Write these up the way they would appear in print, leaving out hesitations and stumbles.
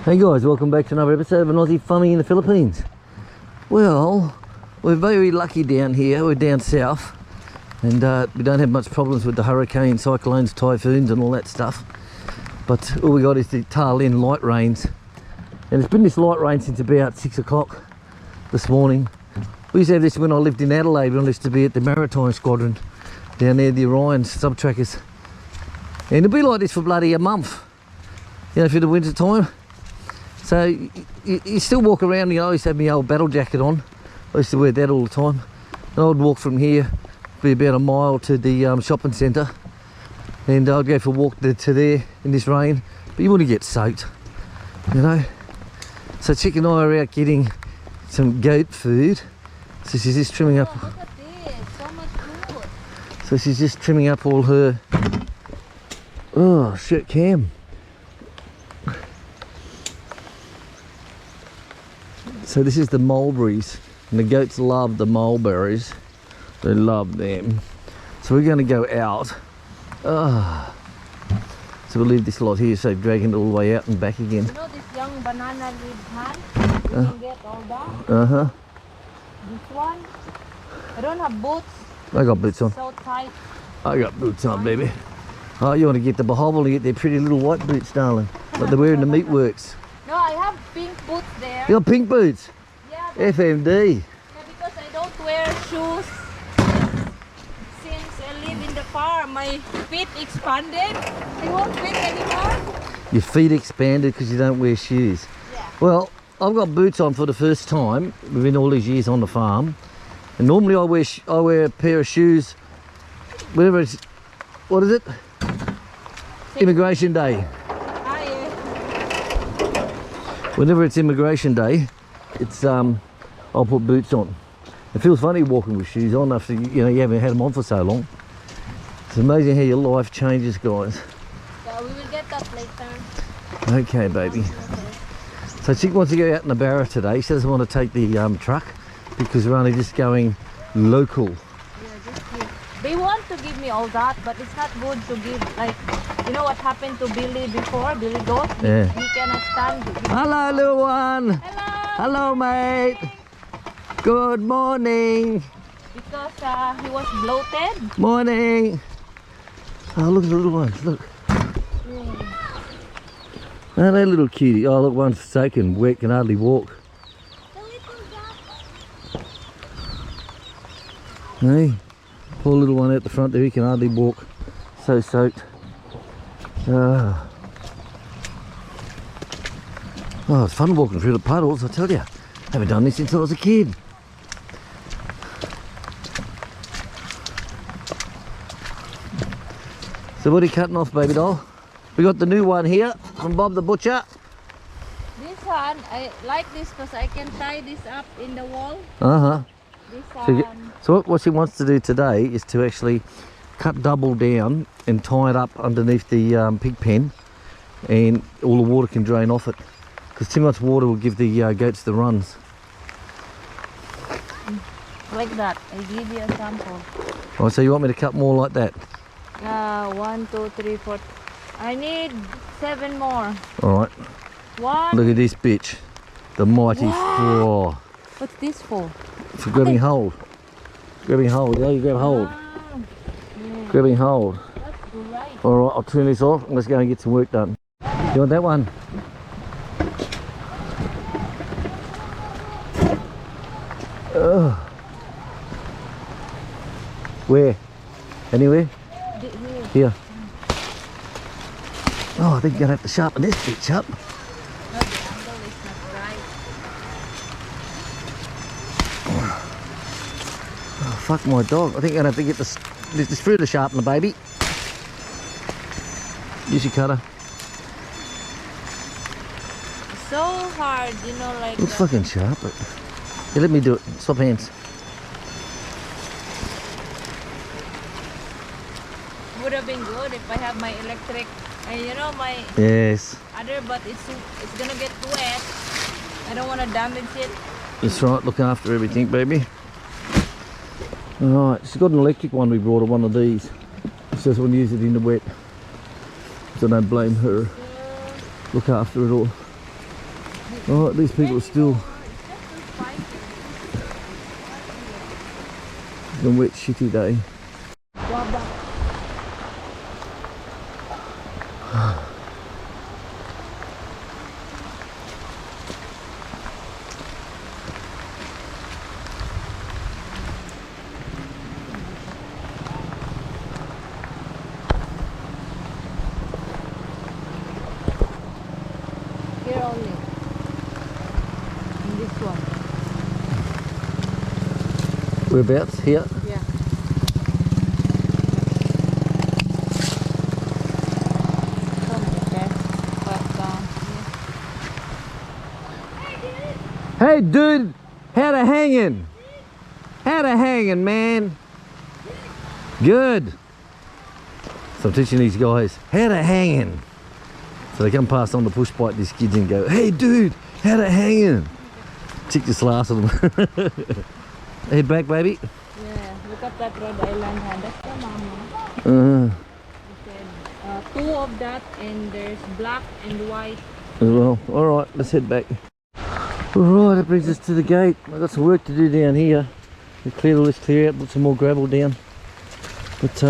Hey guys, welcome back to another episode of an Aussie Funny in the Philippines. Well, we're very lucky down here. We're down south and we don't have much problems with the hurricanes, cyclones, typhoons and all that stuff. But all we got is the tail end light rains. And it's been this light rain since about 6 o'clock this morning. We used to have this when I lived in Adelaide, when I used to be at the Maritime Squadron down there, the Orion sub-trackers. And it'll be like this for bloody a month, you know, for the winter time. So you still walk around, you know. I used to have my old battle jacket on. I used to wear that all the time. And I'd walk from here, be about a mile to the shopping centre. And I'd go for a walk to there in this rain. But you wouldn't get soaked, you know. So Chick and I are out getting some goat food. So she's just trimming up. Oh, look at this, so much food. So she's just trimming up all her. Oh shit, Cam. So this is the mulberries, and the goats love the mulberries. They love them. So we're going to go out. So we'll leave this lot here, so dragging it all the way out and back again. You know this young banana leaf man? You can get all that. This one. I don't have boots. I got boots on. So tight. I got boots on, baby. Oh, you want to get the Bahobble and get their pretty little white boots, darling. Like they're wearing the Meatworks. No, I have pink boots there. You got pink boots? Yeah. FMD. Yeah, because I don't wear shoes since I live in the farm. My feet expanded. They won't fit anymore. Your feet expanded because you don't wear shoes. Yeah. Well, I've got boots on for the first time within all these years on the farm. And normally I wear a pair of shoes whenever it's, what is it? Immigration Day. Whenever it's Immigration Day, it's I'll put boots on. It feels funny walking with shoes on after you haven't had them on for so long. It's amazing how your life changes, guys. Yeah, we will get that later. Okay, baby. So Chick wants to go out in the Barra today. She doesn't want to take the truck because we're only just going local. Yeah, just here. They want to give me all that, but it's not good to give, like, you know what happened to Billy before, Billy Goat? Yeah. He cannot stand it. Hello, little one. Hello! Hello, mate. Good morning. Because he was bloated. Morning. Oh, look at the little ones. Look. Oh, they're little cutie. Oh, look, one's soaking wet, can hardly walk. The little duck. Hey, poor little one out the front there, he can hardly walk. So soaked. Oh, it's fun walking through the puddles, I tell you. Haven't done this since I was a kid. So what are you cutting off, baby doll? We got the new one here from Bob the Butcher. This one, I like this because I can tie this up in the wall. This one. So what she wants to do today is to actually cut double down and tie it up underneath the pig pen, and all the water can drain off it, because too much water will give the goats the runs. Like that. I give you a sample. Oh, so you want me to cut more like that? 1, 2, 3, 4. I need 7 more. Alright. 1. Look at this bitch. The mighty four. What's this for? For grabbing hold. Grabbing hold. Yeah, you grab hold. Yeah. Grabbing hold. That's great. Alright, I'll turn this off and let's go and get some work done. You want that one? Ugh. Where? Anywhere? Here. Oh, I think you're gonna have to sharpen this bitch up. No, the angle is not right. Oh, fuck my dog. I think you're gonna have to get this through to sharpen the baby. Use your cutter. So hard, you know, like. Looks fucking sharp. But... Here, let me do it. Swap hands. Would have been good if I have my electric, you know, my Yes. other, but it's gonna get wet. I don't want to damage it. That's right. Look after everything, baby. Alright, she's got an electric one. We brought her one of these. She doesn't want to use it in the wet. So don't blame her. Look after it all. Oh, these people are still a wet shitty day. Here only. In this one. Whereabouts? Here? Yeah. Hey dude, how to hanging? How to hanging, man? Good. So I'm teaching these guys how to hanging. So they come past on the push bike, these kids, and go, hey dude, how to hanging? Chick just laughs at them. Head back, baby. Yeah, look at that Rhode Island hand. That's the mama. Two of that, and there's black and white. As well. Alright, let's head back. Alright, that brings us to the gate. I've got some work to do down here. We cleared all this clear out, put some more gravel down. But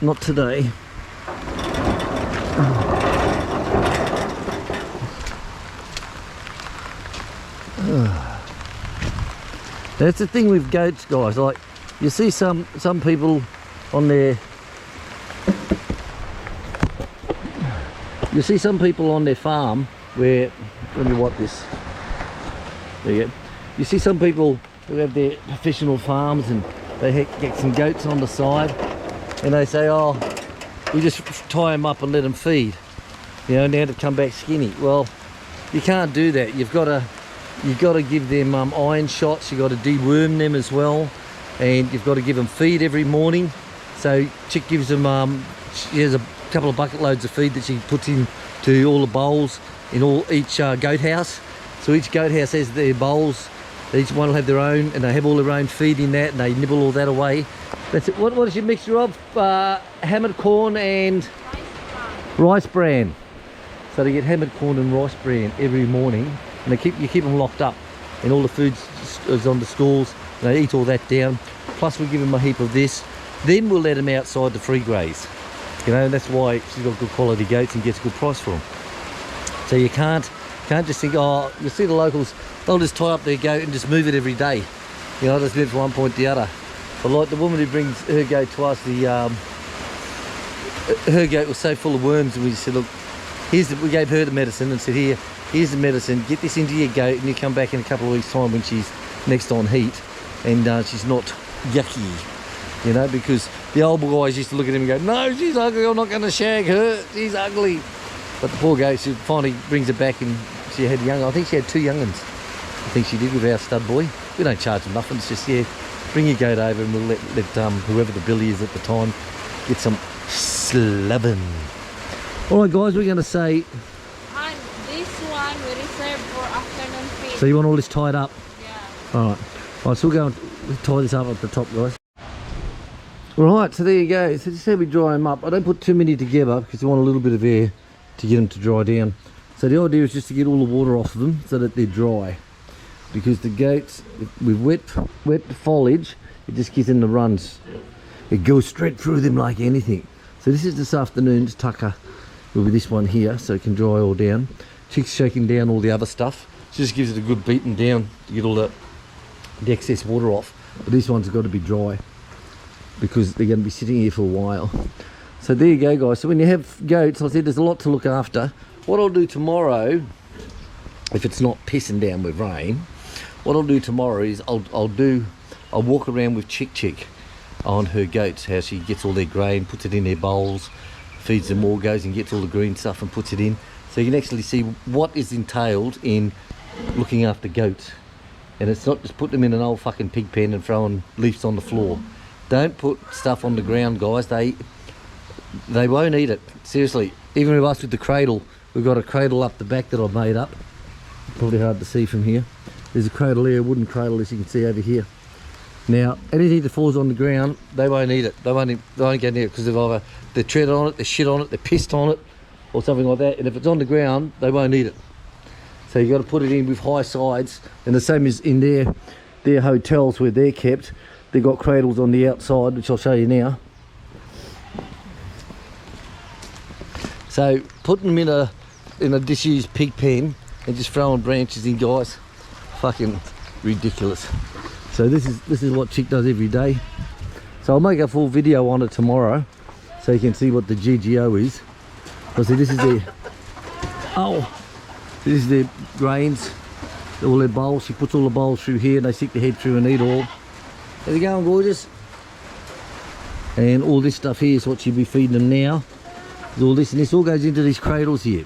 not today. That's the thing with goats, guys. Like, you see some people on their farm where, let me wipe this. There you go. You see some people who have their professional farms and they get some goats on the side and they say, oh, we just tie them up and let them feed, you know, now to come back skinny. Well, you can't do that. You've got to give them iron shots. You've got to deworm them as well, and you've got to give them feed every morning. So Chick gives them she has a couple of bucket loads of feed that she puts into all the bowls in each goat house. So each goat house has their bowls. Each one will have their own, and they have all their own feed in that, and they nibble all that away. That's it. What is your mixture of? Hammered corn and rice bran. So they get hammered corn and rice bran every morning, and you keep them locked up, and all the food is on the stalls, and they eat all that down. Plus we give them a heap of this. Then we'll let them outside to free graze. You know, and that's why she's got good quality goats and gets a good price for them. So you can't just think, oh, you see the locals, they'll just tie up their goat and just move it every day. You know, just move from one point to the other. But like the woman who brings her goat to us, her goat was so full of worms, and we said, look, we gave her the medicine and said, here's the medicine, get this into your goat, and you come back in a couple of weeks' time when she's next on heat, and she's not yucky, you know, because the old guys used to look at him and go, no, she's ugly, I'm not going to shag her, she's ugly. But the poor goat, she finally brings it back, and she had I think she had 2 young ones. I think she did with our stud boy. We don't charge them nothing, it's just, yeah, bring your goat over and we'll let whoever the billy is at the time get some slubbing. Alright guys, we're going to say... And this one we reserve for afternoon feed. So you want all this tied up? Yeah. Alright, so we'll go and tie this up at the top, guys. Alright, so there you go. So just how we dry them up. I don't put too many together because you want a little bit of air to get them to dry down. So the idea is just to get all the water off of them so that they're dry. Because the goats, with wet foliage, it just gives them the runs. It goes straight through them like anything. So this is this afternoon's tucker with this one here, so it can dry all down. Chick's shaking down all the other stuff. She just gives it a good beating down to get all the excess water off. But this one's got to be dry because they're going to be sitting here for a while. So there you go, guys. So when you have goats, like I said, there's a lot to look after. What I'll do tomorrow, if it's not pissing down with rain, what I'll do tomorrow is I'll walk around with Chick on her goats, how she gets all their grain, puts it in their bowls, feeds them more, goes and gets all the green stuff and puts it in. So you can actually see what is entailed in looking after goats. And it's not just put them in an old fucking pig pen and throwing leaves on the floor. Don't put stuff on the ground, guys. They won't eat it. Seriously. Even with us with the cradle, we've got a cradle up the back that I've made up. Probably hard to see from here. There's a cradle there, a wooden cradle, as you can see over here. Now, anything that falls on the ground, they won't eat it. They won't go near it because they've either they tread on it, they shit on it, they pissed on it, or something like that. And if it's on the ground, they won't eat it. So you got to put it in with high sides, and the same as in their hotels where they're kept. They've got cradles on the outside, which I'll show you now. So putting them in a disused pig pen and just throwing branches in, guys, fucking ridiculous. So this is what Chick does every day. So I'll make a full video on it tomorrow, so you can see what the GGO is. So see, this is their grains, all their bowls. She puts all the bowls through here, and they stick the head through and eat all. There we go, gorgeous. And all this stuff here is what she'll be feeding them now. All this, and this all goes into these cradles here.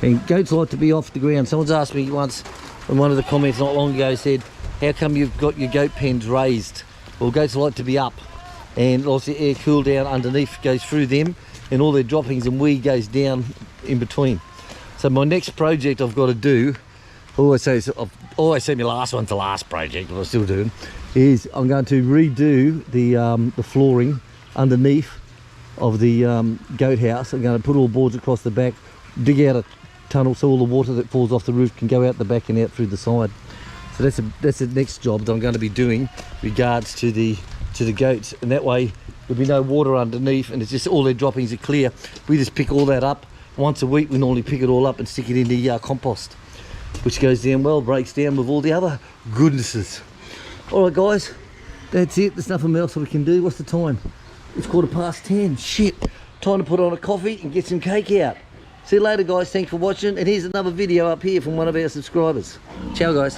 And goats like to be off the ground. Someone's asked me once in one of the comments not long ago, said, how come you've got your goat pens raised? Well, goats like to be up, and obviously air cool down underneath goes through them, and all their droppings and wee goes down in between. So my next project I've got to do, I always say my last one's the last project, but I'm still doing, is I'm going to redo the flooring underneath of the goat house. I'm going to put all boards across the back, dig out a tunnel so all the water that falls off the roof can go out the back and out through the side. So that's the next job that I'm going to be doing regards to the goats, and that way there'll be no water underneath, and it's just all their droppings are clear. We just pick all that up once a week. We normally pick it all up and stick it in the compost, which goes down well, breaks down with all the other goodnesses. All right, guys, that's it. There's nothing else that we can do. What's the time? It's 10:15. Shit, time to put on a coffee and get some cake out. See you later, guys. Thanks for watching, and here's another video up here from one of our subscribers. Ciao, guys.